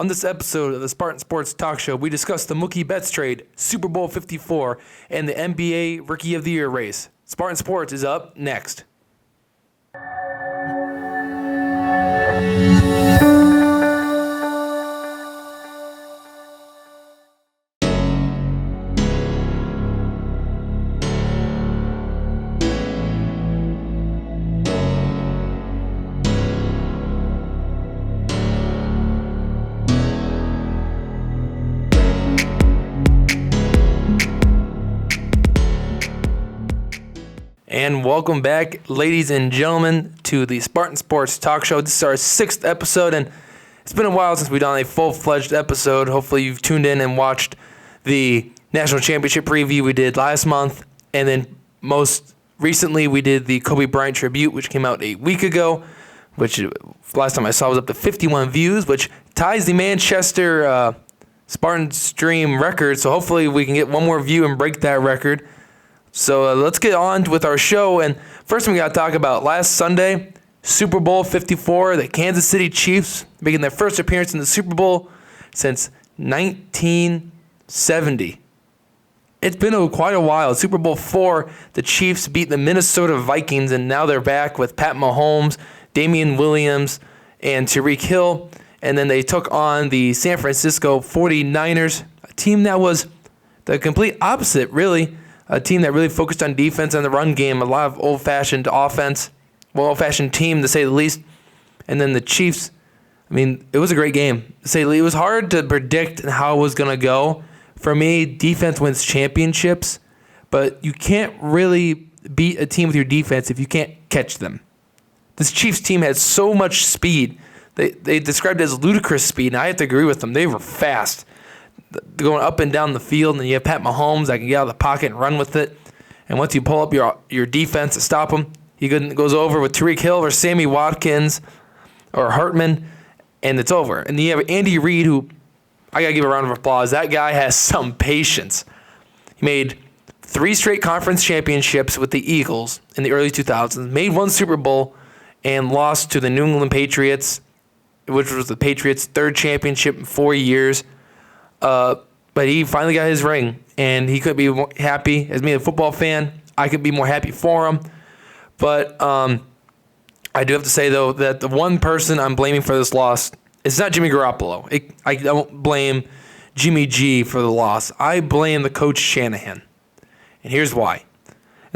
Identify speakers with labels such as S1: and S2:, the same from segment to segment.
S1: On this episode of the Spartan Sports Talk Show, we discuss the Mookie Betts trade, Super Bowl 54, and the NBA Rookie of the Year race. Spartan Sports is up next. And welcome back, ladies and gentlemen, to the Spartan Sports Talk Show. This is our 6th episode, and it's been a while since we've done a full-fledged episode. Hopefully you've tuned in and watched the National Championship preview we did last month, and then most recently we did the Kobe Bryant tribute, which came out a week ago, which last time I saw was up to 51 views, which ties the Manchester Spartan Stream record, so hopefully we can get one more view and break that record. So let's get on with our show, and first we got to talk about last Sunday, Super Bowl 54, the Kansas City Chiefs making their first appearance in the Super Bowl since 1970. It's been quite a while. Super Bowl 4, the Chiefs beat the Minnesota Vikings, and now they're back with Pat Mahomes, Damian Williams, and Tyreek Hill, and then they took on the San Francisco 49ers, a team that was the complete opposite, really. A team that really focused on defense and the run game, a lot of old-fashioned offense, old-fashioned team to say the least. And then the Chiefs, it was a great game. To say the least. It was hard to predict how it was going to go. For me, defense wins championships, but you can't really beat a team with your defense if you can't catch them. This Chiefs team had so much speed. They described it as ludicrous speed, and I have to agree with them. They were fast. Going up and down the field, and you have Pat Mahomes that can get out of the pocket and run with it. And once you pull up your defense to stop him, he goes over with Tyreek Hill or Sammy Watkins or Hartman, and it's over. And then you have Andy Reid, who I got to give a round of applause. That guy has some patience. He made 3 straight conference championships with the Eagles in the early 2000s, made 1 Super Bowl, and lost to the New England Patriots, which was the Patriots' 3rd championship in 4 years. But he finally got his ring, and he could be more happy. As me, a football fan, I could be more happy for him. But I do have to say, though, that the one person I'm blaming for this loss, it's not Jimmy Garoppolo. I don't blame Jimmy G for the loss. I blame the coach Shanahan. And here's why.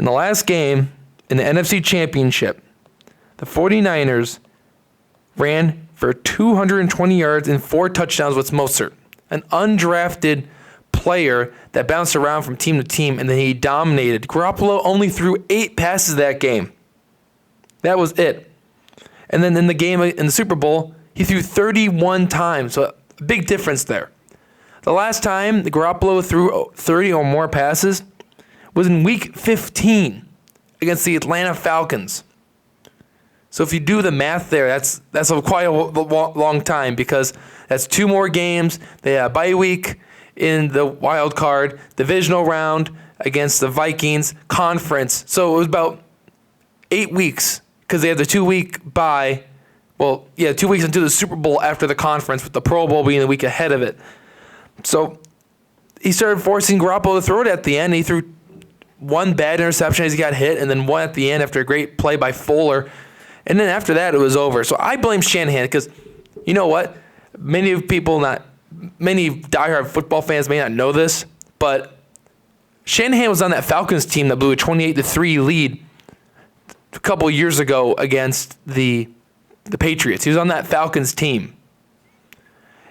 S1: In the last game, in the NFC Championship, the 49ers ran for 220 yards and 4 touchdowns with Mostert, an undrafted player that bounced around from team to team, and then he dominated. Garoppolo only threw 8 passes that game. That was it. And then in the game, in the Super Bowl, he threw 31 times, so a big difference there. The last time the Garoppolo threw 30 or more passes was in Week 15 against the Atlanta Falcons. So if you do the math there, that's quite a long time, because that's 2 more games. They have a bye week in the wild card, divisional round against the Vikings, conference. So it was about 8 weeks, because they have the 2-week bye. 2 weeks into the Super Bowl after the conference, with the Pro Bowl being the week ahead of it. So he started forcing Garoppolo to throw it at the end. He threw 1 bad interception as he got hit, and then 1 at the end after a great play by Fuller. And then after that, it was over. So I blame Shanahan, because you know what? Many diehard football fans may not know this, but Shanahan was on that Falcons team that blew a 28-3 lead a couple years ago against the Patriots. He was on that Falcons team.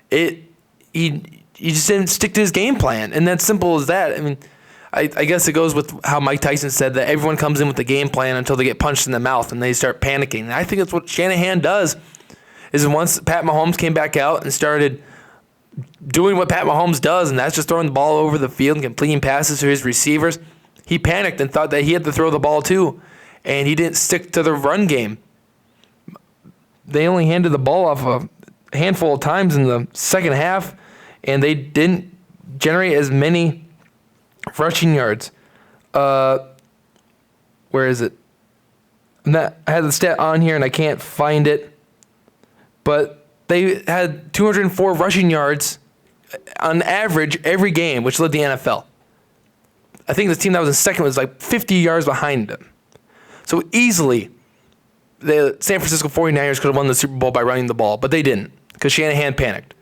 S1: He just didn't stick to his game plan, and that's simple as that. I guess it goes with how Mike Tyson said that everyone comes in with the game plan until they get punched in the mouth and they start panicking. And I think that's what Shanahan does, is once Pat Mahomes came back out and started doing what Pat Mahomes does, and that's just throwing the ball over the field and completing passes to his receivers, he panicked and thought that he had to throw the ball too, and he didn't stick to the run game. They only handed the ball off a handful of times in the second half, and they didn't generate as many rushing yards. Where is it? I had the stat on here and I can't find it. But They had 204 rushing yards on average every game, which led the NFL. I think the team that was in second was like 50 yards behind them. So easily, the San Francisco 49ers could have won the Super Bowl by running the ball, but they didn't because Shanahan panicked.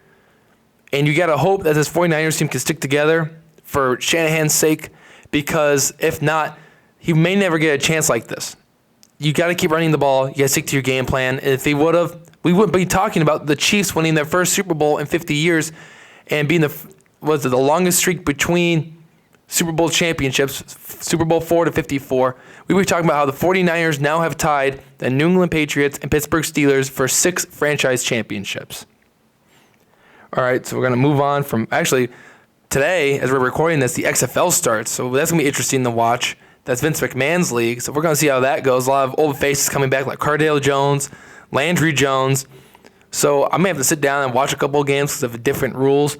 S1: And you got to hope that this 49ers team can stick together for Shanahan's sake, because if not, he may never get a chance like this. You got to keep running the ball. You got to stick to your game plan. And if they would have, we wouldn't be talking about the Chiefs winning their first Super Bowl in 50 years and being the longest streak between Super Bowl championships, Super Bowl 4 to 54. We were talking about how the 49ers now have tied the New England Patriots and Pittsburgh Steelers for 6 franchise championships. All right, so we're going to move on from, actually, today, as we're recording this, the XFL starts, so that's going to be interesting to watch. That's Vince McMahon's league, so we're going to see how that goes. A lot of old faces coming back, like Cardale Jones, Landry Jones. So I may have to sit down and watch a couple of games because of the different rules.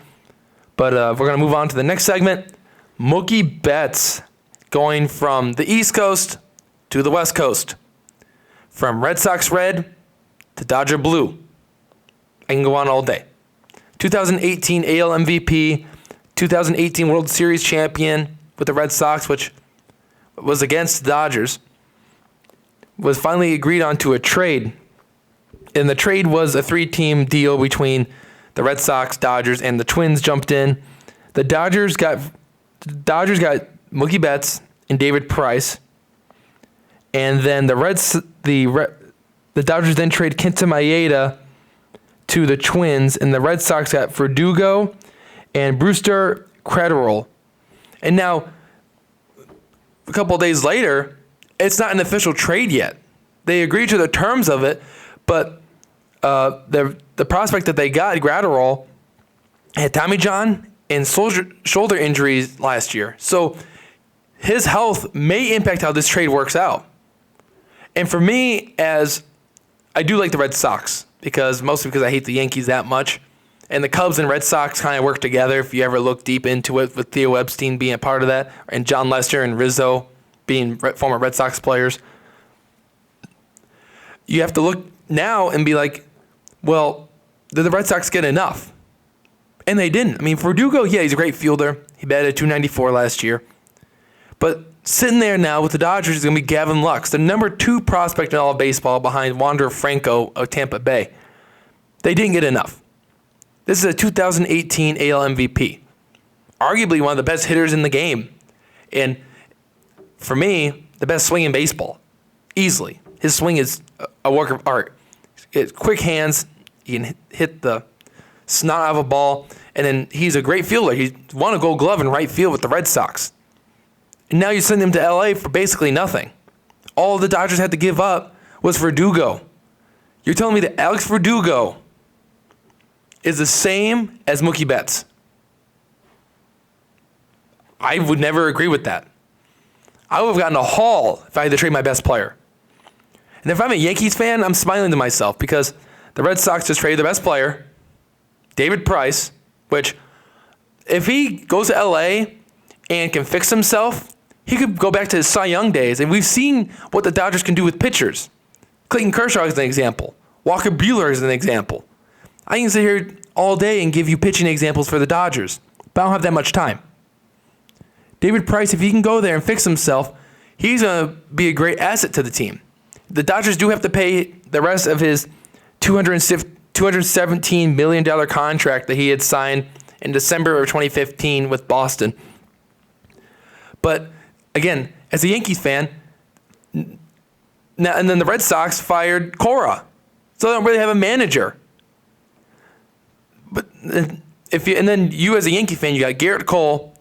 S1: But we're going to move on to the next segment. Mookie Betts going from the East Coast to the West Coast. From Red Sox red to Dodger blue. I can go on all day. 2018 AL MVP, 2018 World Series champion with the Red Sox, which was against the Dodgers, was finally agreed on to a trade. And the trade was a 3-team deal between the Red Sox, Dodgers, and the Twins jumped in. The Dodgers got Mookie Betts and David Price. And then the Dodgers then trade Kenta Maeda to the Twins, and the Red Sox got Verdugo and Brewster Credible. And now, a couple of days later, it's not an official trade yet. They agreed to the terms of it, but the prospect that they got, Gratterall, had Tommy John and shoulder injuries last year. So his health may impact how this trade works out. And for me, as I do like the Red Sox, mostly because I hate the Yankees that much. And the Cubs and Red Sox kind of work together if you ever look deep into it, with Theo Epstein being a part of that, and John Lester and Rizzo being former Red Sox players. You have to look now and be like, well, did the Red Sox get enough? And they didn't. I mean, Verdugo, yeah, he's a great fielder. He batted .294 last year. But sitting there now with the Dodgers is going to be Gavin Lux, the number 2 prospect in all of baseball behind Wander Franco of Tampa Bay. They didn't get enough. This is a 2018 AL MVP. Arguably one of the best hitters in the game. And for me, the best swing in baseball. Easily. His swing is a work of art. It's quick hands. He can hit the snot out of a ball. And then he's a great fielder. He won a Gold Glove in right field with the Red Sox. And now you send him to L.A. for basically nothing. All the Dodgers had to give up was Verdugo. You're telling me that Alex Verdugo is the same as Mookie Betts? I would never agree with that. I would have gotten a haul if I had to trade my best player. And if I'm a Yankees fan, I'm smiling to myself because the Red Sox just traded their best player, David Price, which if he goes to L.A. and can fix himself, he could go back to his Cy Young days. And we've seen what the Dodgers can do with pitchers. Clayton Kershaw is an example. Walker Buehler is an example. I can sit here all day and give you pitching examples for the Dodgers, but I don't have that much time. David Price, if he can go there and fix himself, he's going to be a great asset to the team. The Dodgers do have to pay the rest of his $217 million contract that he had signed in December of 2015 with Boston. But again, as a Yankees fan, now and then the Red Sox fired Cora, so they don't really have a manager. But then you as a Yankee fan, you got Garrett Cole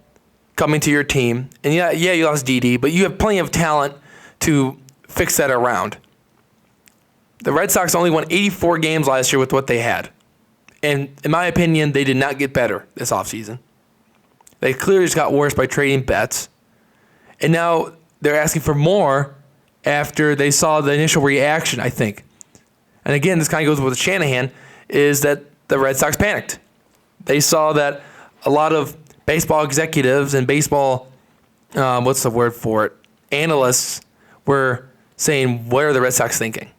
S1: coming to your team, and yeah, you lost Didi, but you have plenty of talent to fix that around. The Red Sox only won 84 games last year with what they had, and in my opinion, they did not get better this offseason. They clearly just got worse by trading Betts. And now they're asking for more after they saw the initial reaction, I think. And again, this kind of goes with Shanahan, is that the Red Sox panicked. They saw that a lot of baseball executives and baseball, analysts were saying, what are the Red Sox thinking?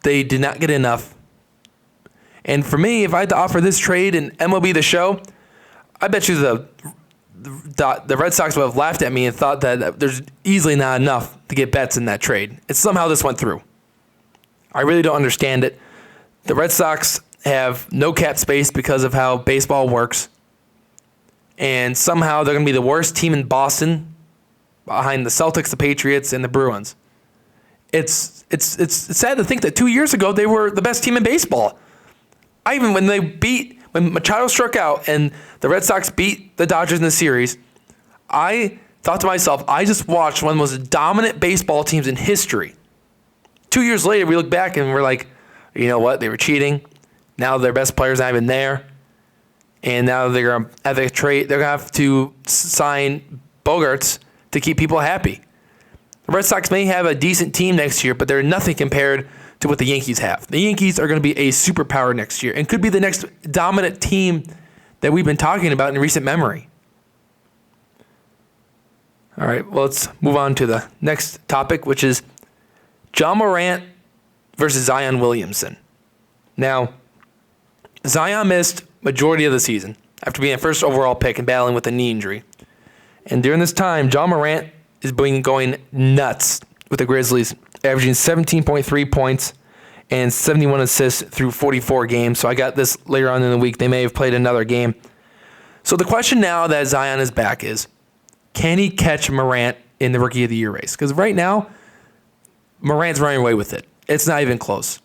S1: They did not get enough. And for me, if I had to offer this trade in MLB The Show, I bet you the Red Sox would have laughed at me and thought that there's easily not enough to get Betts in that trade. And somehow this went through. I really don't understand it. The Red Sox have no cap space because of how baseball works. And somehow they're going to be the worst team in Boston behind the Celtics, the Patriots, and the Bruins. It's sad to think that 2 years ago they were the best team in baseball. When Machado struck out and the Red Sox beat the Dodgers in the series, I thought to myself, I just watched one of the most dominant baseball teams in history. 2 years later, we look back and we're like, you know what? They were cheating. Now their best players aren't even there. And now they're going to have to sign Bogarts to keep people happy. The Red Sox may have a decent team next year, but they're nothing compared to what the Yankees have. The Yankees are going to be a superpower next year and could be the next dominant team that we've been talking about in recent memory. All right, well, let's move on to the next topic, which is John Morant versus Zion Williamson. Now, Zion missed majority of the season after being a first overall pick and battling with a knee injury. And during this time, John Morant is going nuts with the Grizzlies, averaging 17.3 points and 71 assists through 44 games. So I got this later on in the week. They may have played another game. So the question now that Zion is back is, can he catch Morant in the Rookie of the Year race? Because right now, Morant's running away with it. It's not even close.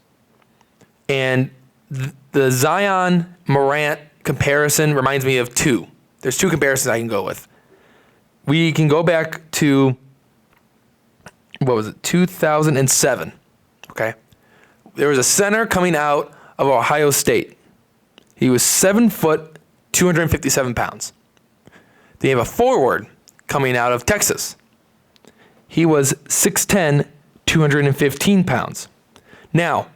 S1: And the Zion-Morant comparison reminds me of two. There's two comparisons I can go with. We can go back to, 2007, okay? There was a center coming out of Ohio State. He was 7 foot, 257 pounds. Then you have a forward coming out of Texas. He was 6'10", 215 pounds. Now,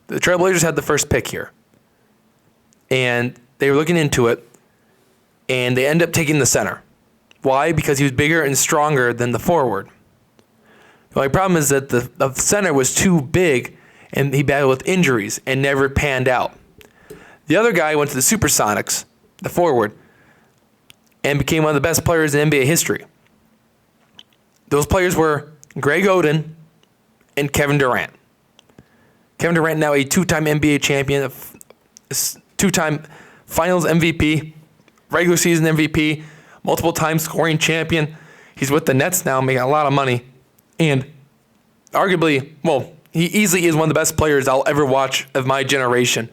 S1: the Trailblazers had the first pick here. And they were looking into it, and they ended up taking the center. Why? Because he was bigger and stronger than the forward. The only problem is that the center was too big, and he battled with injuries and never panned out. The other guy went to the Supersonics, the forward, and became one of the best players in NBA history. Those players were Greg Oden and Kevin Durant. Kevin Durant now a two-time NBA champion, a two-time Finals MVP, regular season MVP, multiple-time scoring champion. He's with the Nets now, making a lot of money. And arguably, he easily is one of the best players I'll ever watch of my generation.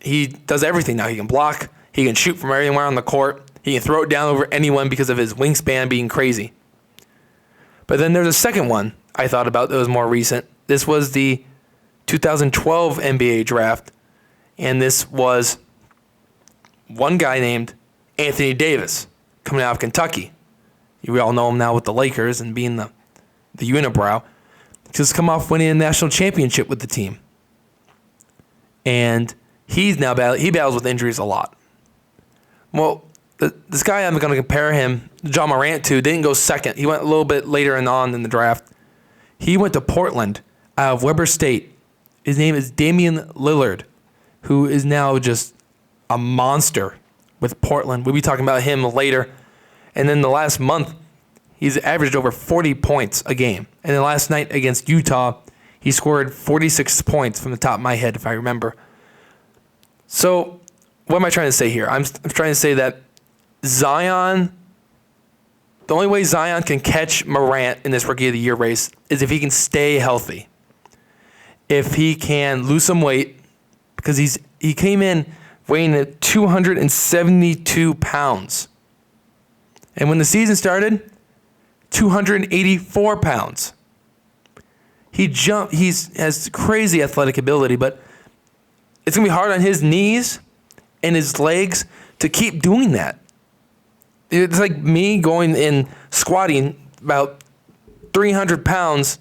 S1: He does everything now. He can block. He can shoot from anywhere on the court. He can throw it down over anyone because of his wingspan being crazy. But then there's a second one I thought about that was more recent. This was the 2012 NBA draft, and this was one guy named Anthony Davis coming out of Kentucky. We all know him now with the Lakers and being the unibrow. Just come off winning a national championship with the team. And he battles with injuries a lot. Well, this guy I'm going to compare him, John Morant, to, didn't go second. He went a little bit later on in the draft. He went to Portland out of Weber State. His name is Damian Lillard, who is now just a monster with Portland. We'll be talking about him later. And then the last month, he's averaged over 40 points a game. And then last night against Utah, he scored 46 points from the top of my head, if I remember. So what am I trying to say here? I'm trying to say that Zion, the only way Zion can catch Morant in this Rookie of the Year race is if he can stay healthy. If he can lose some weight, because he came in weighing at 272 pounds. And when the season started, 284 pounds. He has crazy athletic ability, but it's going to be hard on his knees and his legs to keep doing that. It's like me going and squatting about 300 pounds.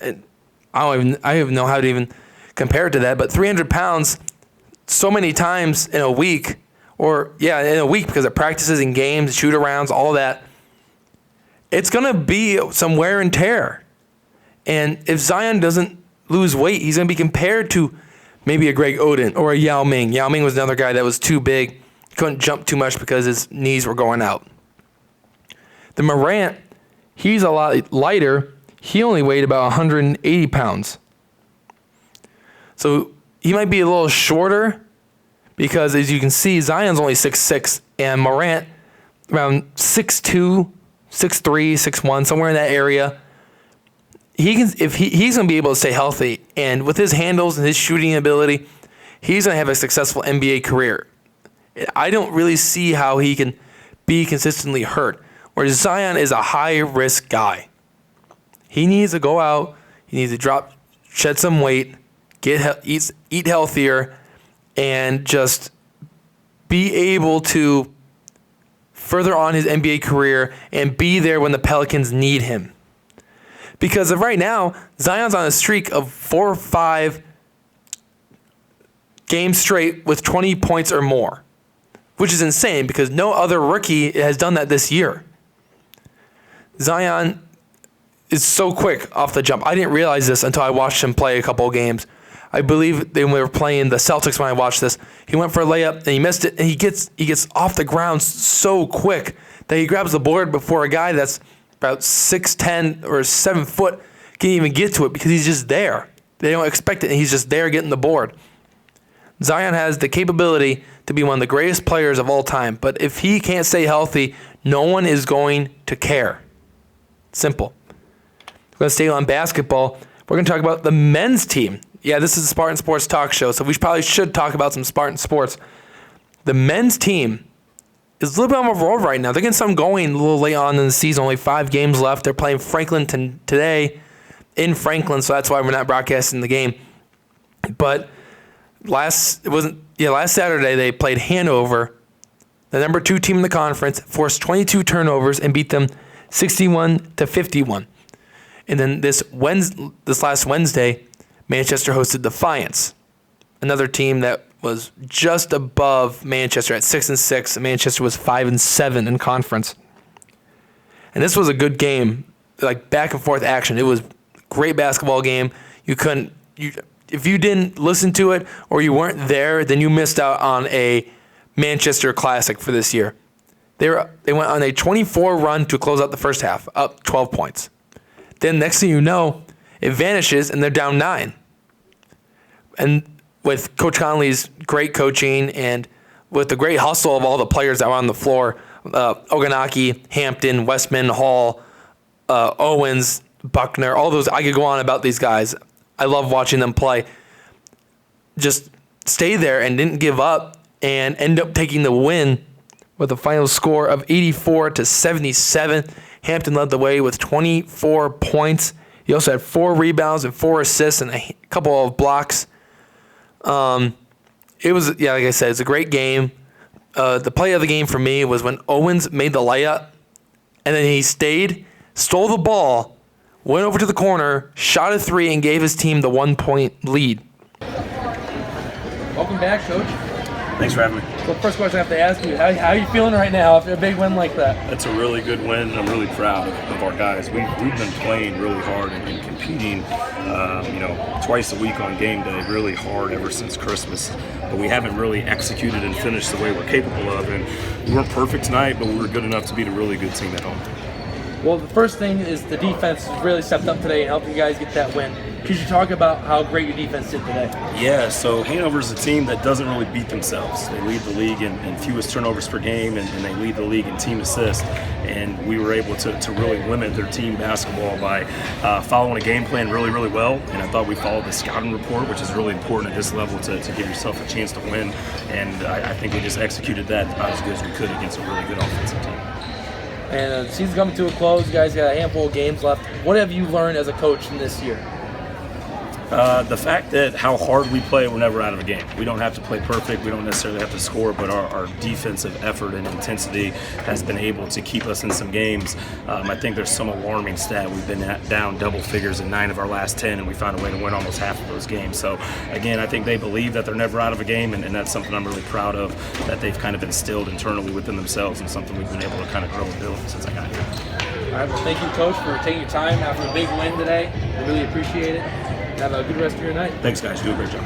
S1: And I don't even know how to even compare it to that, but 300 pounds so many times in a week, in a week because of practices and games, shoot-arounds, all that, it's going to be some wear and tear. And if Zion doesn't lose weight, he's going to be compared to maybe a Greg Oden or a Yao Ming. Yao Ming was another guy that was too big. He couldn't jump too much because his knees were going out. The Morant, he's a lot lighter. He only weighed about 180 pounds. So he might be a little shorter because, as you can see, Zion's only 6'6", and Morant around 6'2", 6'3", 6'1", somewhere in that area. He's going to be able to stay healthy, and with his handles and his shooting ability, he's going to have a successful NBA career. I don't really see how he can be consistently hurt, whereas Zion is a high-risk guy. He needs to go out, he needs to shed some weight, eat healthier, and just be able to further on his NBA career and be there when the Pelicans need him. Because of right now, Zion's on a streak of 4 or 5 games straight with 20 points or more, which is insane because no other rookie has done that this year. Zion is so quick off the jump. I didn't realize this until I watched him play a couple of games. I believe they were playing the Celtics when I watched this. He went for a layup and he missed it, and he gets off the ground so quick that he grabs the board before a guy that's about 6'10" or 7 foot can't even get to it because he's just there. They don't expect it, and he's just there getting the board. Zion has the capability to be one of the greatest players of all time, but if he can't stay healthy, no one is going to care. Simple. We're going to stay on basketball. We're going to talk about the men's team. Yeah, this is the Spartan Sports Talk Show, so we probably should talk about some Spartan sports. The men's team is a little bit on a roll right now. They're getting something going a little late on in the season. Only 5 games left. They're playing Franklin today in Franklin, so that's why we're not broadcasting the game. But last Saturday they played Hanover, the number 2 team in the conference, forced 22 turnovers and beat them 61-51. And then this last Wednesday, Manchester hosted Defiance, another team that was just above Manchester at 6-6. Manchester was 5-7 in conference. And this was a good game, like back and forth action. It was a great basketball game. If you didn't listen to it or you weren't there, then you missed out on a Manchester classic for this year. They went on a 24 run to close out the first half, up 12 points. Then next thing you know, it vanishes and they're down 9. And with Coach Conley's great coaching and with the great hustle of all the players that were on the floor, Oganaki, Hampton, Westman, Hall, Owens, Buckner, all those, I could go on about these guys. I love watching them play. Just stay there and didn't give up and end up taking the win with a final score of 84-77. Hampton led the way with 24 points. He also had 4 rebounds and 4 assists and a couple of blocks. It was, like I said, it's a great game. The play of the game for me was when Owens made the layup, and then he stole the ball, went over to the corner, shot a 3, and gave his team the 1-point lead. Welcome back, Coach.
S2: Thanks for having me.
S1: So first question I have to ask you, how are you feeling right now after a big win like that?
S2: It's a really good win, and I'm really proud of our guys. We've been playing really hard and competing, twice a week on game day, really hard ever since Christmas. But we haven't really executed and finished the way we're capable of. And we weren't perfect tonight, but we were good enough to beat a really good team at home.
S1: Well, the first thing is the defense really stepped up today and helped you guys get that win. Could you talk about how great your defense did today?
S2: Yeah, so Hanover's a team that doesn't really beat themselves. They lead the league in fewest turnovers per game, and they lead the league in team assists. And we were able to really limit their team basketball by following a game plan really, really well. And I thought we followed the scouting report, which is really important at this level to give yourself a chance to win. And I think we just executed that about as good as we could against a really good offensive team.
S1: And the season's coming to a close. You guys got a handful of games left. What have you learned as a coach in this year?
S2: The fact that how hard we play, we're never out of a game. We don't have to play perfect. We don't necessarily have to score, but our defensive effort and intensity has been able to keep us in some games. I think there's some alarming stat. We've been down double figures in 9 of our last 10, and we found a way to win almost half of those games. So, again, I think they believe that they're never out of a game, and that's something I'm really proud of, that they've kind of instilled internally within themselves, and something we've been able to kind of grow and build since I got here.
S1: All right, well, thank you, Coach, for taking your time after a big win today. I really appreciate it. Have a good rest of your night.
S2: Thanks, guys. You do a great job.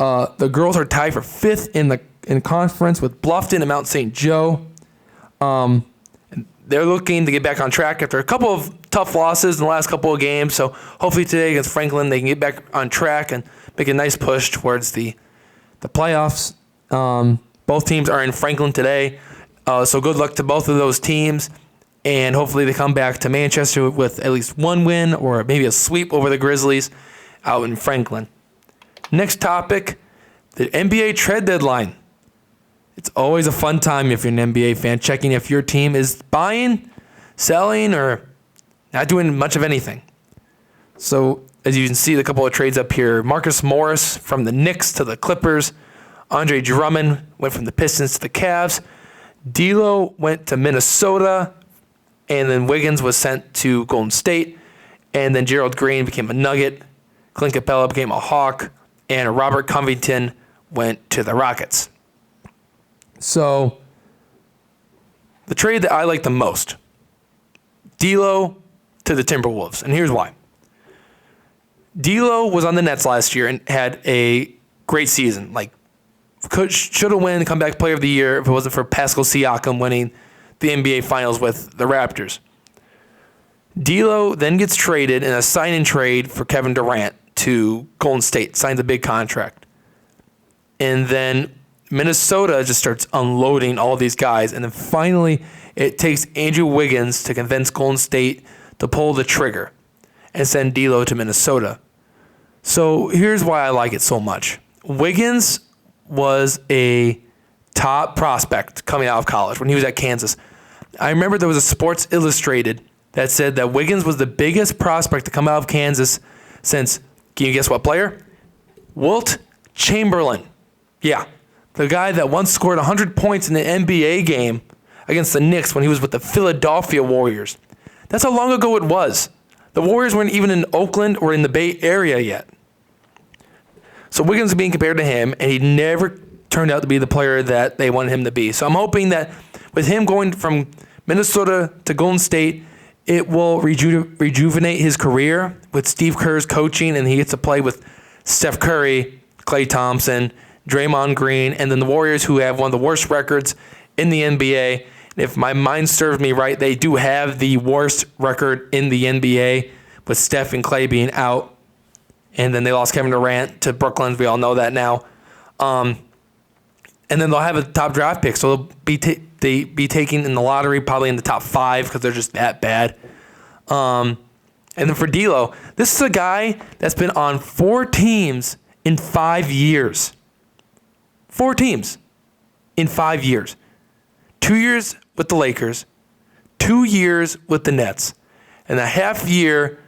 S1: The girls are tied for 5th in conference with Bluffton and Mount St. Joe. They're looking to get back on track after a couple of tough losses in the last couple of games. So hopefully today against Franklin, they can get back on track and make a nice push towards the playoffs. Both teams are in Franklin today. So good luck to both of those teams. And hopefully they come back to Manchester with at least one win or maybe a sweep over the Grizzlies out in Franklin. Next topic, the NBA trade deadline. It's always a fun time if you're an NBA fan, checking if your team is buying, selling, or not doing much of anything. So, as you can see, a couple of trades up here. Marcus Morris from the Knicks to the Clippers. Andre Drummond went from the Pistons to the Cavs. D'Lo went to Minnesota. And then Wiggins was sent to Golden State. And then Gerald Green became a Nugget. Clint Capella became a Hawk. And Robert Covington went to the Rockets. So, the trade that I like the most, D'Lo to the Timberwolves, and here's why. D'Lo was on the Nets last year and had a great season. Like, should have won comeback player of the year if it wasn't for Pascal Siakam winning the NBA Finals with the Raptors. D'Lo then gets traded in a sign-and trade for Kevin Durant to Golden State, signs a big contract, and then Minnesota just starts unloading all of these guys. And then finally, it takes Andrew Wiggins to convince Golden State to pull the trigger and send D'Lo to Minnesota. So here's why I like it so much. Wiggins was a top prospect coming out of college when he was at Kansas. I remember there was a Sports Illustrated that said that Wiggins was the biggest prospect to come out of Kansas since, can you guess what player? Wilt Chamberlain. Yeah. The guy that once scored 100 points in the NBA game against the Knicks when he was with the Philadelphia Warriors. That's how long ago it was. The Warriors weren't even in Oakland or in the Bay Area yet. So Wiggins is being compared to him, and he never turned out to be the player that they wanted him to be. So I'm hoping that with him going from Minnesota to Golden State, it will rejuvenate his career with Steve Kerr's coaching, and he gets to play with Steph Curry, Klay Thompson, Draymond Green, and then the Warriors, who have one of the worst records in the NBA. If my mind serves me right, they do have the worst record in the NBA with Steph and Klay being out. And then they lost Kevin Durant to Brooklyn. We all know that now. And then they'll have a top draft pick. So they'll be taking in the lottery probably in the top 5 because they're just that bad. And then for D'Lo, this is a guy that's been on 4 teams in 5 years. 4 teams in 5 years. 2 years with the Lakers, 2 years with the Nets, and a half year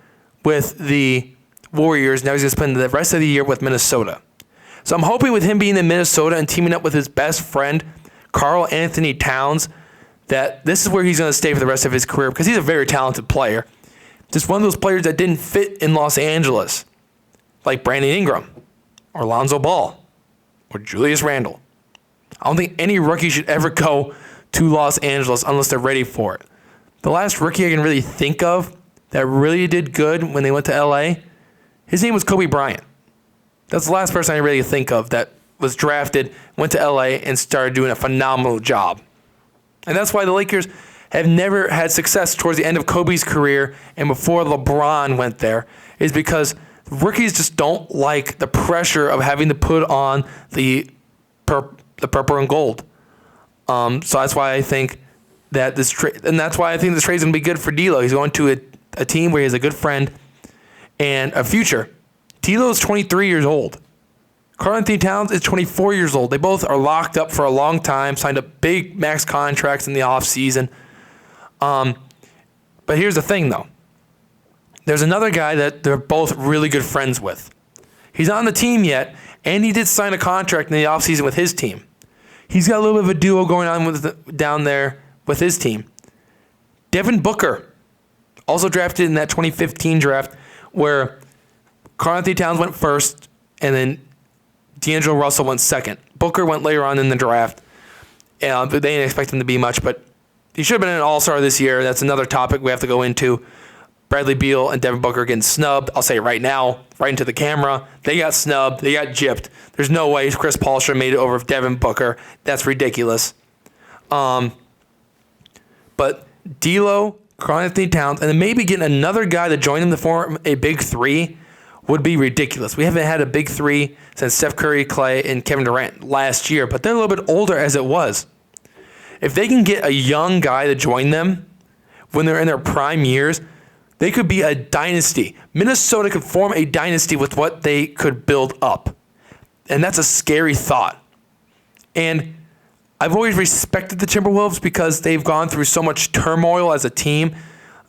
S1: with the Warriors. Now he's going to spend the rest of the year with Minnesota. So I'm hoping with him being in Minnesota and teaming up with his best friend, Karl Anthony Towns, that this is where he's going to stay for the rest of his career because he's a very talented player. Just one of those players that didn't fit in Los Angeles, like Brandon Ingram or Lonzo Ball or Julius Randle. I don't think any rookie should ever go to Los Angeles unless they're ready for it. The last rookie I can really think of that really did good when they went to LA, his name was Kobe Bryant. That's the last person I really think of that was drafted, went to LA, and started doing a phenomenal job. And that's why the Lakers have never had success towards the end of Kobe's career and before LeBron went there, is because rookies just don't like the pressure of having to put on the purple and gold. So that's why I think that this trade, and that's why I think this trade is going to be good for D'Lo. He's going to a team where he has a good friend and a future. D'Lo is 23 years old. Karl Anthony Towns is 24 years old. They both are locked up for a long time, signed up big max contracts in the offseason. But here's the thing, though. There's another guy that they're both really good friends with. He's not on the team yet, and he did sign a contract in the offseason with his team. He's got a little bit of a duo going on down there with his team. Devin Booker, also drafted in that 2015 draft, where Karl Anthony Towns went first, and then D'Angelo Russell went second. Booker went later on in the draft. They didn't expect him to be much, but he should have been an all-star this year. That's another topic we have to go into. Bradley Beal and Devin Booker getting snubbed. I'll say it right now, right into the camera. They got snubbed. They got gypped. There's no way Chris Paul should have made it over Devin Booker. That's ridiculous. But D'Lo, Karl-Anthony Towns, and then maybe getting another guy to join them to form a big three would be ridiculous. We haven't had a big three since Steph Curry, Klay, and Kevin Durant last year, but they're a little bit older as it was. If they can get a young guy to join them when they're in their prime years, they could be a dynasty. Minnesota could form a dynasty with what they could build up. And that's a scary thought. And I've always respected the Timberwolves because they've gone through so much turmoil as a team,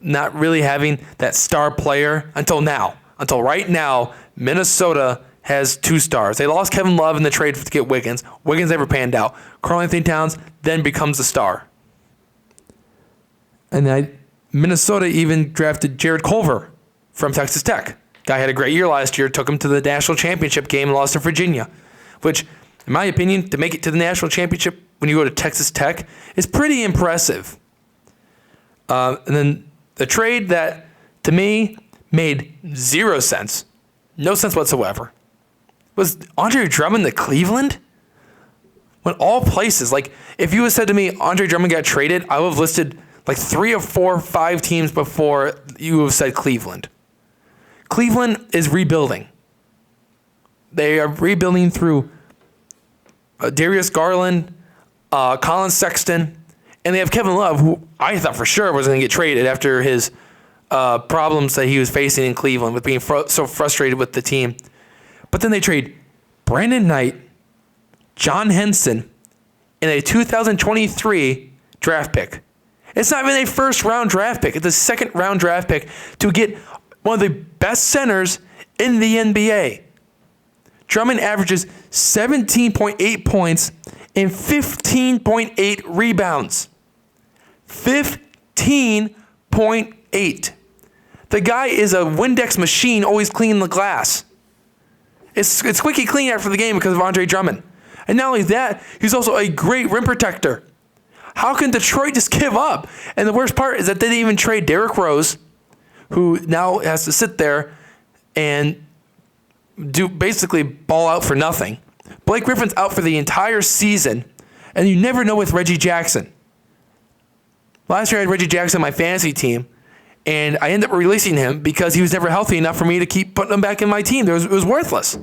S1: not really having that star player until now. Until right now, Minnesota has 2 stars. They lost Kevin Love in the trade to get Wiggins. Wiggins never panned out. Karl-Anthony Towns then becomes a star. And Minnesota even drafted Jared Culver from Texas Tech. Guy had a great year last year, took him to the national championship game and lost to Virginia, which, in my opinion, to make it to the national championship when you go to Texas Tech is pretty impressive. And then the trade that, to me, made 0 sense, no sense whatsoever, was Andre Drummond to Cleveland? When all places, like, if you had said to me Andre Drummond got traded, I would have listed like 3 or 4 or 5 teams before you have said Cleveland. Cleveland is rebuilding. They are rebuilding through Darius Garland, Colin Sexton, and they have Kevin Love, who I thought for sure was going to get traded after his problems that he was facing in Cleveland with being so frustrated with the team. But then they trade Brandon Knight, John Henson, and a 2023 draft pick. It's not even a first-round draft pick. It's a second-round draft pick to get one of the best centers in the NBA. Drummond averages 17.8 points and 15.8 rebounds. 15.8. The guy is a Windex machine, always cleaning the glass. It's squeaky clean after the game because of Andre Drummond. And not only that, he's also a great rim protector. How can Detroit just give up? And the worst part is that they didn't even trade Derrick Rose, who now has to sit there and do basically ball out for nothing. Blake Griffin's out for the entire season, and you never know with Reggie Jackson. Last year I had Reggie Jackson on my fantasy team, and I ended up releasing him because he was never healthy enough for me to keep putting him back in my team. It was worthless.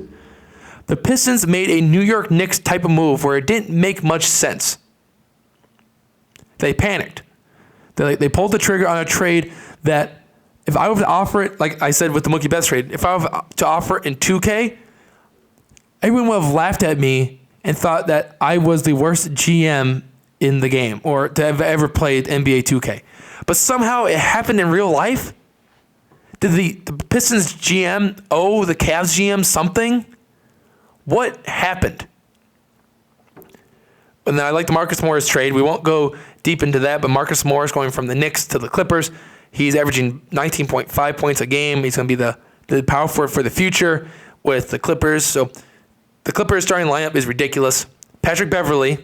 S1: The Pistons made a New York Knicks type of move where it didn't make much sense. They panicked. They pulled the trigger on a trade that if I were to offer it, like I said with the Mookie Betts trade, if I were to offer it in 2K, everyone would have laughed at me and thought that I was the worst GM in the game or to have ever played NBA 2K. But somehow it happened in real life. Did the Pistons GM owe the Cavs GM something? What happened? And then I like the Marcus Morris trade. We won't go deep into that, but Marcus Morris going from the Knicks to the Clippers. He's averaging 19.5 points a game. He's going to be the power forward for the future with the Clippers. So the Clippers starting lineup is ridiculous. Patrick Beverley,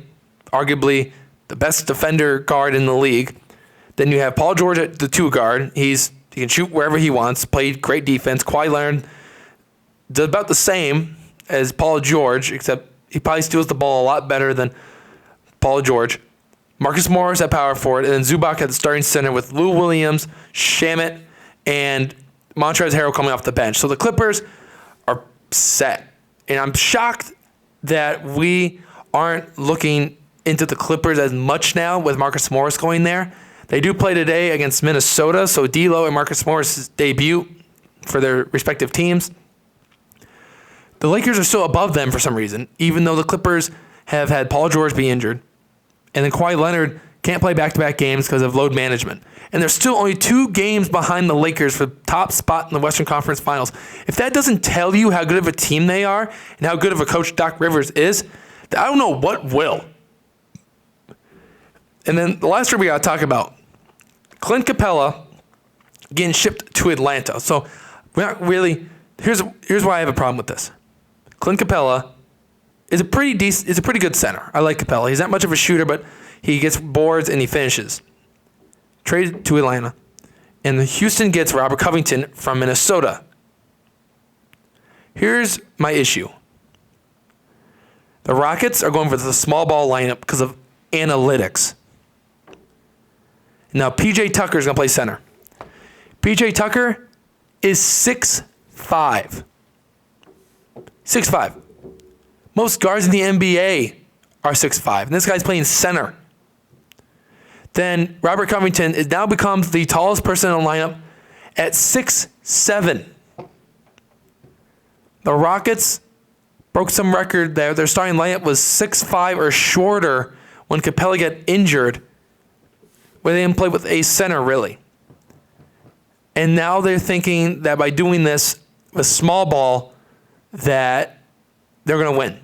S1: arguably the best defender guard in the league. Then you have Paul George at the 2 guard. He can shoot wherever he wants, played great defense. Kawhi Leonard does about the same as Paul George, except he probably steals the ball a lot better than Paul George. Marcus Morris at power forward, and then Zubac at the starting center with Lou Williams, Shamet, and Montrezl Harrell coming off the bench. So the Clippers are set. And I'm shocked that we aren't looking into the Clippers as much now with Marcus Morris going there. They do play today against Minnesota, so D'Lo and Marcus Morris debut for their respective teams. The Lakers are still above them for some reason, even though the Clippers have had Paul George be injured. And then Kawhi Leonard can't play back-to-back games because of load management. And they're still only 2 games behind the Lakers for the top spot in the Western Conference Finals. If that doesn't tell you how good of a team they are and how good of a coach Doc Rivers is, I don't know what will. And then the last trade we got to talk about, Clint Capella getting shipped to Atlanta. So we're not really. Here's why I have a problem with this. Clint Capella is a pretty good center. I like Capella. He's not much of a shooter, but he gets boards and he finishes. Traded to Atlanta. And Houston gets Robert Covington from Minnesota. Here's my issue. The Rockets are going for the small ball lineup because of analytics. Now, P.J. Tucker is going to play center. P.J. Tucker is 6'5". 6'5". Most guards in the NBA are 6'5", and this guy's playing center. Then Robert Covington now becomes the tallest person in the lineup at 6'7". The Rockets broke some record there. Their starting lineup was 6'5" or shorter when Capella got injured, where they didn't play with a center, really. And now they're thinking that by doing this with small ball, that they're going to win.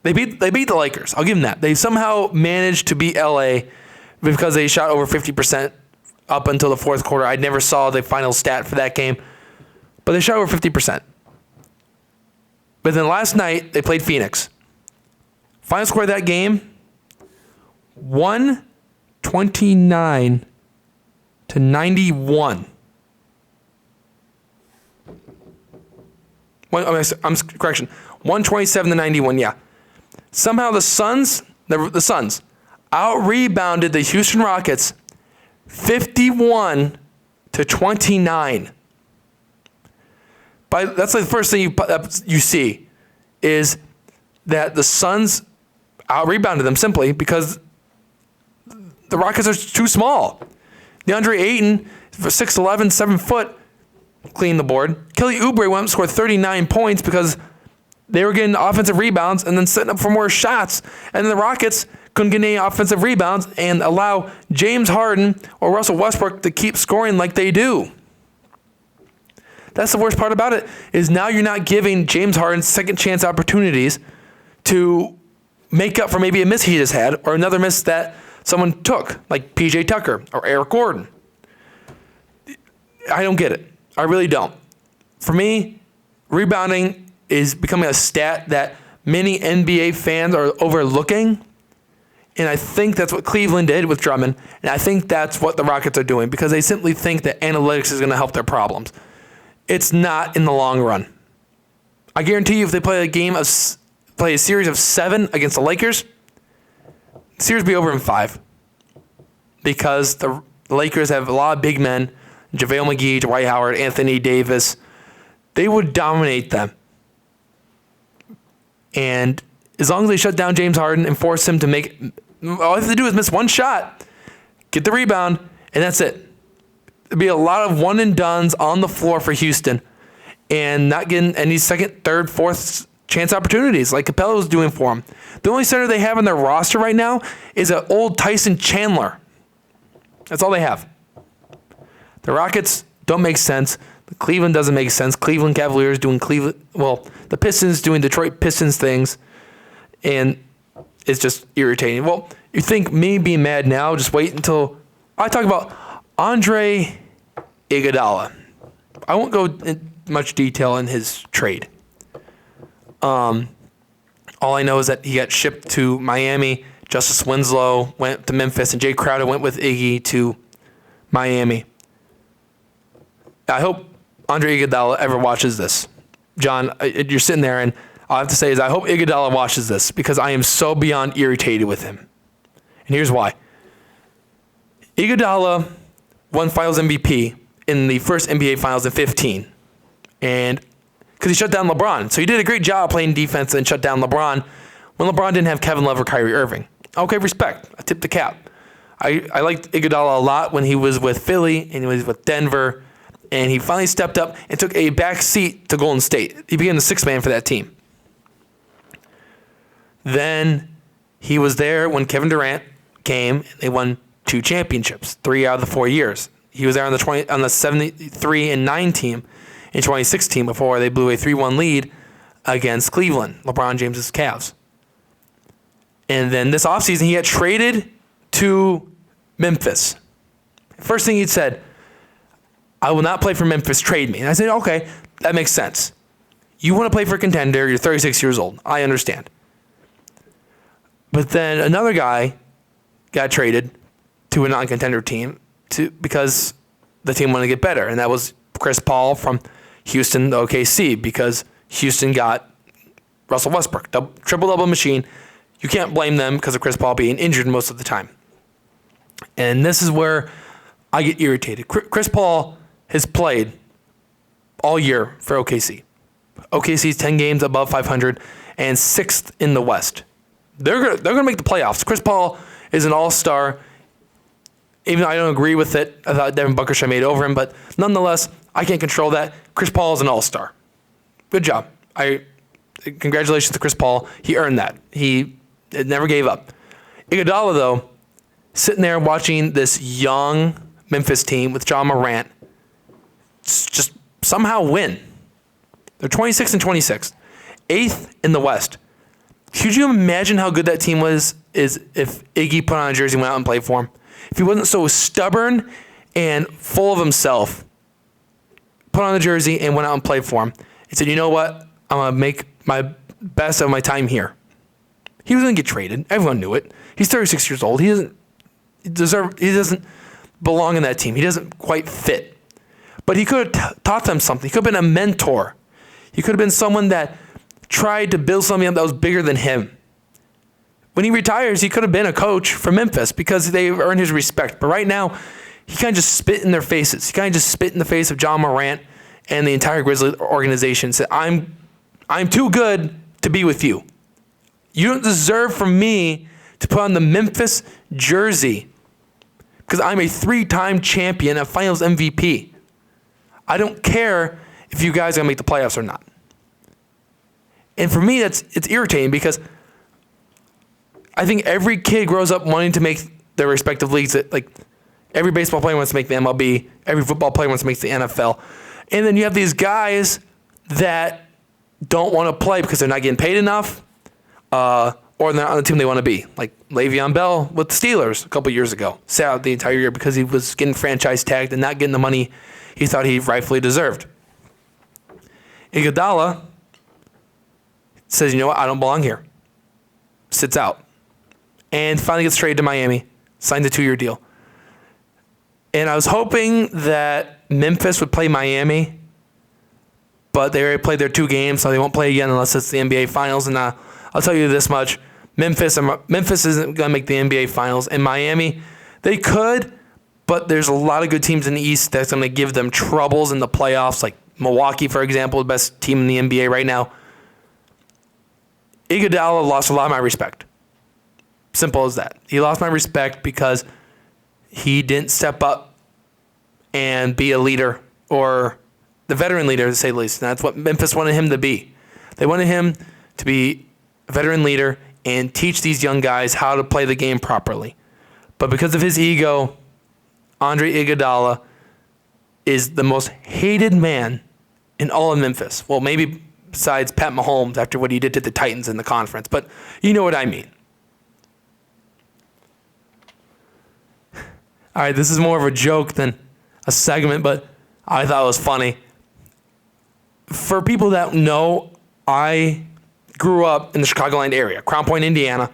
S1: They beat the Lakers. I'll give them that. They somehow managed to beat LA because they shot over 50% up until the fourth quarter. I never saw the final stat for that game, but they shot over 50%. But then last night, they played Phoenix. Final score of that game, 129-91. Correction, 127-91, yeah. Somehow the Suns out-rebounded the Houston Rockets 51-29. That's like the first thing you see is that the Suns out-rebounded them simply because the Rockets are too small. DeAndre Ayton, for 6'11", 7 foot, cleaned the board. Kelly Oubre went and scored 39 points because they were getting offensive rebounds and then setting up for more shots. And then the Rockets couldn't get any offensive rebounds and allow James Harden or Russell Westbrook to keep scoring like they do. That's the worst part about it, is now you're not giving James Harden second chance opportunities to make up for maybe a miss he just had or another miss that someone took, like P.J. Tucker or Eric Gordon. I don't get it. I really don't. For me, rebounding is becoming a stat that many NBA fans are overlooking, and I think that's what Cleveland did with Drummond, and I think that's what the Rockets are doing because they simply think that analytics is going to help their problems. It's not in the long run. I guarantee you if they play a series of 7 against the Lakers, the series will be over in 5 because the Lakers have a lot of big men, JaVale McGee, Dwight Howard, Anthony Davis. They would dominate them. And as long as they shut down James Harden and force him to make, all they have to do is miss one shot, get the rebound, and that's it. There'd be a lot of one-and-dones on the floor for Houston and not getting any second, third, fourth chance opportunities like Capella was doing for them. The only center they have on their roster right now is an old Tyson Chandler. That's all they have. The Rockets don't make sense. The Cleveland doesn't make sense. Cleveland Cavaliers doing the Pistons doing Detroit Pistons things, and it's just irritating. Well, you think me being mad now, just wait until I talk about Andre Iguodala. I won't go in much detail in his trade. All I know is that he got shipped to Miami. Justice Winslow went to Memphis, and Jay Crowder went with Iggy to Miami. I hope Andre Iguodala ever watches this. John, you're sitting there, and all I have to say is I hope Iguodala watches this because I am so beyond irritated with him. And here's why. Iguodala won Finals MVP in the first NBA Finals in 2015, and because he shut down LeBron. So he did a great job playing defense and shut down LeBron when LeBron didn't have Kevin Love or Kyrie Irving. Okay, respect. I tip the cap. I liked Iguodala a lot when he was with Philly and he was with Denver, and he finally stepped up and took a back seat to Golden State. He became the sixth man for that team. Then he was there when Kevin Durant came, and they won 2 championships, 3 out of the 4 years. He was there on the 73-9 team in 2016 before they blew a 3-1 lead against Cleveland, LeBron James's Cavs. And then this offseason, he got traded to Memphis. First thing he said, I will not play for Memphis, trade me. And I said, okay, that makes sense. You want to play for a contender, you're 36 years old. I understand. But then another guy got traded to a non-contender team because the team wanted to get better, and that was Chris Paul from Houston to OKC, because Houston got Russell Westbrook, triple-double machine. You can't blame them because of Chris Paul being injured most of the time. And this is where I get irritated. Chris Paul has played all year for OKC. OKC's 10 games above 500 and 6th in the West. They're gonna make the playoffs. Chris Paul is an all-star. Even though I don't agree with it, I thought Devin Booker should have made over him, but nonetheless, I can't control that. Chris Paul is an all-star. Good job. Congratulations to Chris Paul. He earned that. He never gave up. Iguodala, though, sitting there watching this young Memphis team with Ja Morant just somehow win. They're 26 and 26, 8th in the West. Could you imagine how good that team is if Iggy put on a jersey and went out and played for him? If he wasn't so stubborn and full of himself, put on the jersey and went out and played for him, and said, you know what, I'm going to make my best of my time here. He was going to get traded. Everyone knew it. He's 36 years old. He doesn't belong in that team. He doesn't quite fit. But he could have taught them something. He could have been a mentor. He could have been someone that tried to build something up that was bigger than him. When he retires, he could have been a coach for Memphis because they earned his respect. But right now, he kind of just spit in their faces. He kind of just spit in the face of Ja Morant and the entire Grizzlies organization. Said, I'm too good to be with you. You don't deserve from me to put on the Memphis jersey because I'm a 3-time champion, a finals MVP. I don't care if you guys are going to make the playoffs or not. And for me, it's irritating because I think every kid grows up wanting to make their respective leagues. Like every baseball player wants to make the MLB. Every football player wants to make the NFL. And then you have these guys that don't want to play because they're not getting paid enough, or they're not on the team they want to be. Like Le'Veon Bell with the Steelers a couple years ago. Sat out the entire year because he was getting franchise tagged and not getting the money he thought he rightfully deserved. Iguodala says, you know what, I don't belong here. Sits out. And finally gets traded to Miami. Signs a 2-year deal. And I was hoping that Memphis would play Miami, but they already played their 2 games, so they won't play again unless it's the NBA Finals. And I'll tell you this much. Memphis isn't going to make the NBA Finals. And Miami, they could, but there's a lot of good teams in the East that's going to give them troubles in the playoffs, like Milwaukee, for example, the best team in the NBA right now. Iguodala lost a lot of my respect. Simple as that. He lost my respect because he didn't step up and be a leader, or the veteran leader, to say the least. And that's what Memphis wanted him to be. They wanted him to be a veteran leader and teach these young guys how to play the game properly. But because of his ego, Andre Iguodala is the most hated man in all of Memphis. Well, maybe besides Pat Mahomes after what he did to the Titans in the conference, but you know what I mean. All right, this is more of a joke than a segment, but I thought it was funny. For people that know, I grew up in the Chicagoland area, Crown Point, Indiana.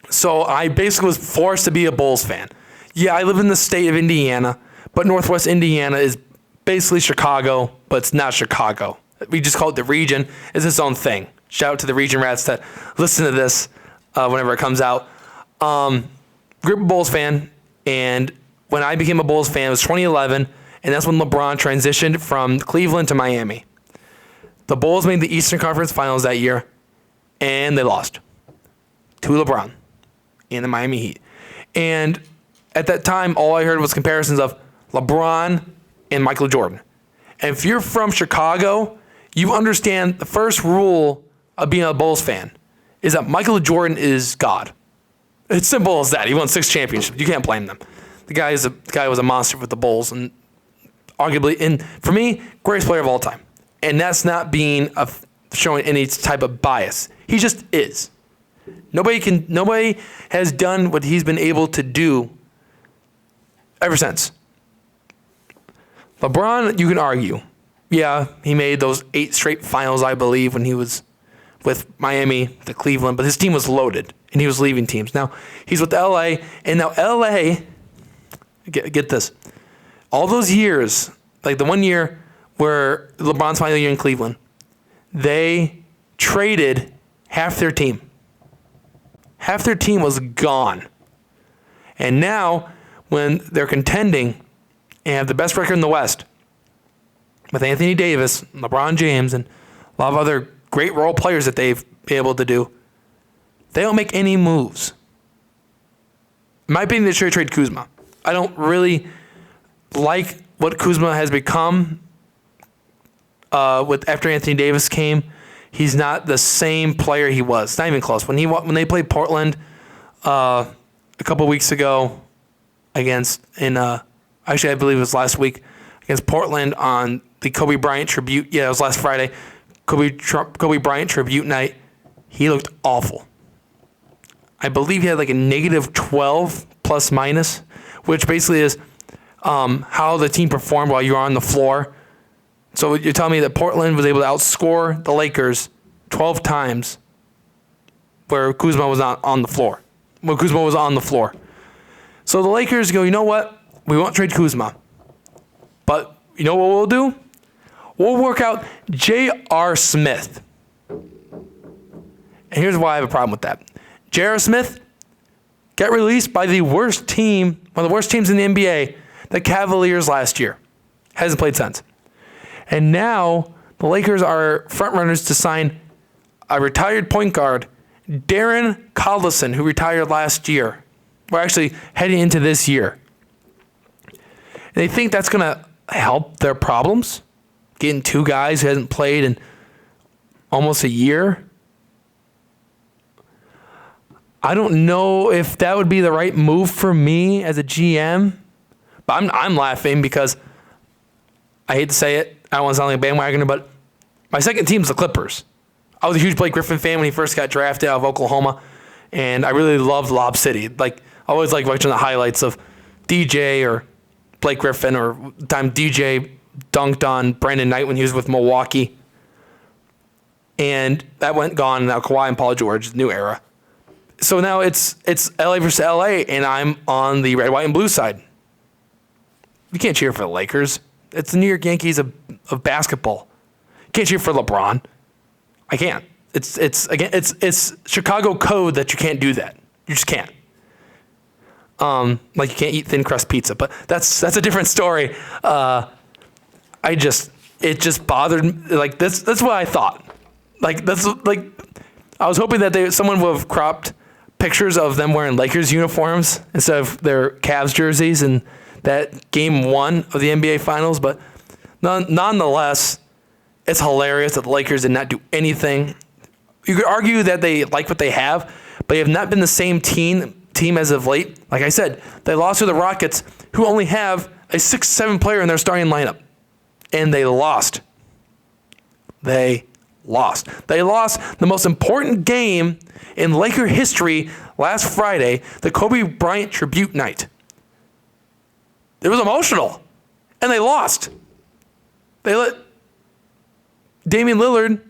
S1: So I basically was forced to be a Bulls fan. Yeah, I live in the state of Indiana, but Northwest Indiana is basically Chicago, but it's not Chicago. We just call it the region. It's its own thing. Shout out to the region rats that listen to this whenever it comes out. Grew up a Bulls fan, and when I became a Bulls fan, it was 2011, and that's when LeBron transitioned from Cleveland to Miami. The Bulls made the Eastern Conference Finals that year, and they lost to LeBron in the Miami Heat. And at that time, all I heard was comparisons of LeBron and Michael Jordan. And if you're from Chicago, you understand the first rule of being a Bulls fan is that Michael Jordan is God. It's simple as that. He won 6 championships. You can't blame them. The guy was a monster with the Bulls, and arguably, and for me, greatest player of all time. And that's not showing any type of bias. He just is. Nobody has done what he's been able to do ever since. LeBron, you can argue. Yeah, he made those 8 straight finals, I believe, when he was with Miami, the Cleveland, but his team was loaded, and he was leaving teams. Now, he's with LA, and now LA, get this, all those years, like the 1 year where LeBron's final year in Cleveland, they traded half their team. Half their team was gone. And now, when they're contending and have the best record in the West, with Anthony Davis, LeBron James, and a lot of other great role players that they've been able to do, they don't make any moves. In my opinion, they should trade Kuzma. I don't really like what Kuzma has become after Anthony Davis came. He's not the same player he was. Not even close. When they played Portland a couple weeks ago actually I believe it was last week, against Portland on the Kobe Bryant tribute. Yeah, it was last Friday. Kobe Bryant tribute night. He looked awful. I believe he had like a -12 plus minus, which basically is how the team performed while you were on the floor. So you're telling me that Portland was able to outscore the Lakers 12 times where Kuzma was not on the floor. When Kuzma was on the floor. So the Lakers go, you know what? We won't trade Kuzma. But you know what we'll do? We'll work out J.R. Smith. And here's why I have a problem with that. J.R. Smith got released by the worst team, one of the worst teams in the NBA, the Cavaliers last year. Hasn't played since. And now the Lakers are frontrunners to sign a retired point guard, Darren Collison, who retired last year. We're actually heading into this year. And they think that's going to help their problems, getting two guys who hasn't played in almost a year. I don't know if that would be the right move for me as a GM, but I'm laughing because I hate to say it. I don't want to sound like a bandwagoner, but my second team is the Clippers. I was a huge Blake Griffin fan when he first got drafted out of Oklahoma, and I really loved Lob City. Like, I always like watching the highlights of DJ or Blake Griffin, or the time DJ dunked on Brandon Knight when he was with Milwaukee. And that went gone. Now Kawhi and Paul George, new era. So now it's LA versus LA, and I'm on the red, white, and blue side. You can't cheer for the Lakers. It's the New York Yankees of basketball. You can't cheer for LeBron. I can't. It's Chicago code that you can't do that. You just can't. Like you can't eat thin crust pizza, but that's a different story. It just bothered me. Like that's what I thought. Like I was hoping that someone would have cropped pictures of them wearing Lakers uniforms instead of their Cavs jerseys in that game 1 of the NBA Finals, but nonetheless, it's hilarious that the Lakers did not do anything. You could argue that they like what they have, but they have not been the same team as of late. Like I said, they lost to the Rockets, who only have a 6'7" player in their starting lineup, and they lost. They lost the most important game in Laker history last Friday, the Kobe Bryant tribute night. It was emotional, and they lost. They let Damian Lillard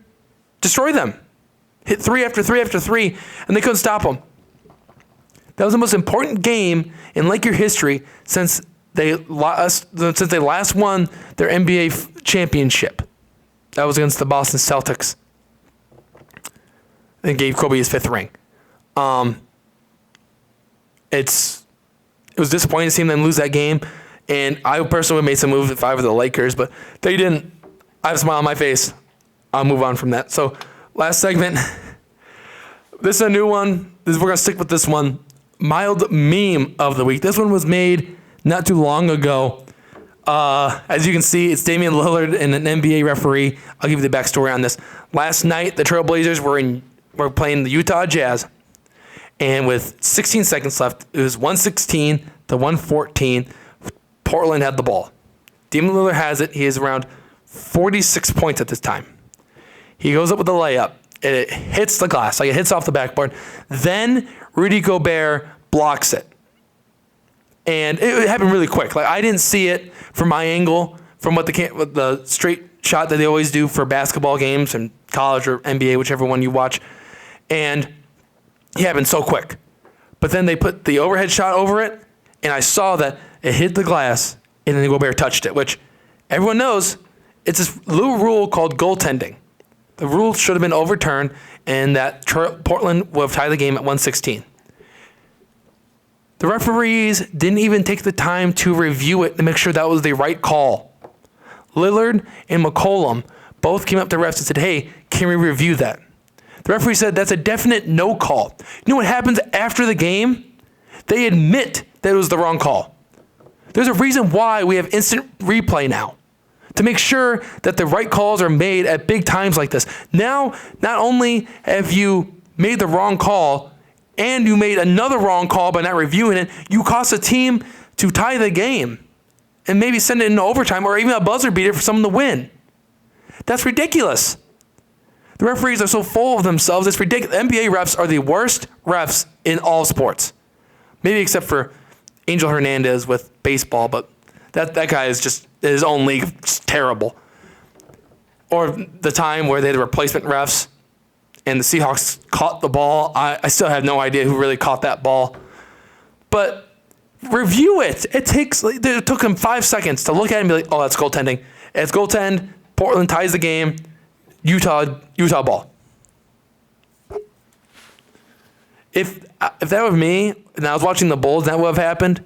S1: destroy them, hit 3 after 3 after 3, and they couldn't stop him. That was the most important game in Laker history since they last won their NBA championship. That was against the Boston Celtics. And gave Kobe his 5th ring. It was disappointing to see them lose that game, and I personally would have made some moves if I were the Lakers, but they didn't. I have a smile on my face. I'll move on from that. So, last segment. This is a new one. We're going to stick with this one. Mild meme of the week. This one was made not too long ago. As you can see, it's Damian Lillard and an NBA referee. I'll give you the backstory on this. Last night, the Trailblazers were playing the Utah Jazz, and with 16 seconds left, it was 116 to 114. Portland had the ball. Damian Lillard has it. He is around 46 points at this time. He goes up with a layup. It hits the glass, like it hits off the backboard. Then Rudy Gobert blocks it. And it happened really quick. Like I didn't see it from my angle, from what the straight shot that they always do for basketball games and college or NBA, whichever one you watch. And it happened so quick. But then they put the overhead shot over it, and I saw that it hit the glass, and then Gobert touched it, which everyone knows it's this little rule called goaltending. The rule should have been overturned, and that Portland would have tied the game at 116. The referees didn't even take the time to review it to make sure that was the right call. Lillard and McCollum both came up to refs and said, hey, can we review that? The referee said that's a definite no call. You know what happens after the game? They admit that it was the wrong call. There's a reason why we have instant replay now, to make sure that the right calls are made at big times like this. Now, not only have you made the wrong call and you made another wrong call by not reviewing it, you cost a team to tie the game and maybe send it into overtime or even a buzzer beater for someone to win. That's ridiculous. The referees are so full of themselves. It's ridiculous. NBA refs are the worst refs in all sports. Maybe except for Angel Hernandez with baseball, but that guy is just in his own league. It's terrible. Or the time where they had replacement refs and the Seahawks caught the ball. I still have no idea who really caught that ball. But review it. It took him 5 seconds to look at it and be like, oh, that's goaltending. It's goaltend. Portland ties the game. Utah ball. If that was me and I was watching the Bulls and that would have happened,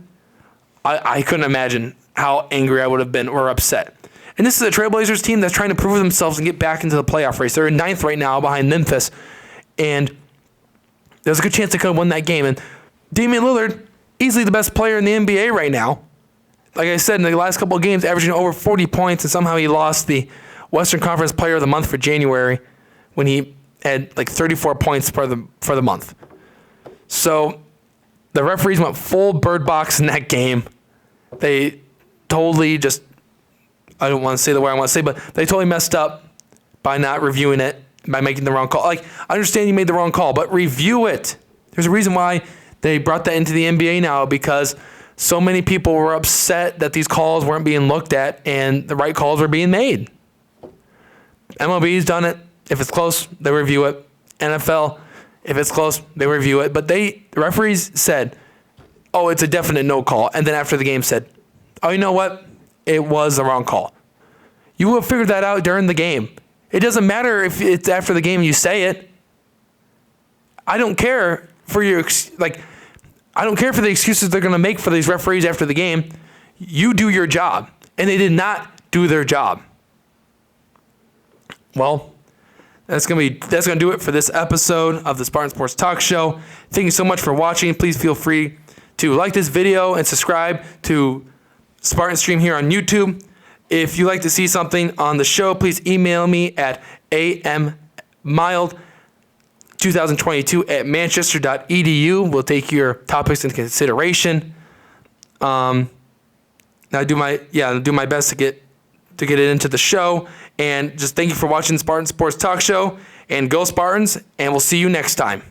S1: I couldn't imagine how angry I would have been or upset. And this is a Trailblazers team that's trying to prove themselves and get back into the playoff race. They're in 9th right now behind Memphis, and there's a good chance they could have won that game. And Damian Lillard, easily the best player in the NBA right now. Like I said, in the last couple of games, averaging over 40 points, and somehow he lost the Western Conference Player of the Month for January when he had like 34 points for the month. So the referees went full bird box in that game. They totally just, I don't want to say the word I want to say, but they totally messed up by not reviewing it, by making the wrong call. Like, I understand you made the wrong call, but review it. There's a reason why they brought that into the NBA now, because so many people were upset that these calls weren't being looked at and the right calls were being made. MLB's done it. If it's close, they review it. NFL, if it's close, they review it. But the referees said, oh, it's a definite no call. And then after the game said, oh, you know what? It was the wrong call. You will figure that out during the game. It doesn't matter if it's after the game you say it. I don't care for I don't care for the excuses they're going to make for these referees after the game. You do your job. And they did not do their job. Well, that's going to do it for this episode of the Spartan Sports Talk Show. Thank you so much for watching. Please feel free to like this video and subscribe to Spartan Stream here on YouTube. If you'd like to see something on the show, please email me at ammild2022@manchester.edu. We'll take your topics into consideration. I'll do my best to get it into the show. And just thank you for watching Spartan Sports Talk Show. And go Spartans, and we'll see you next time.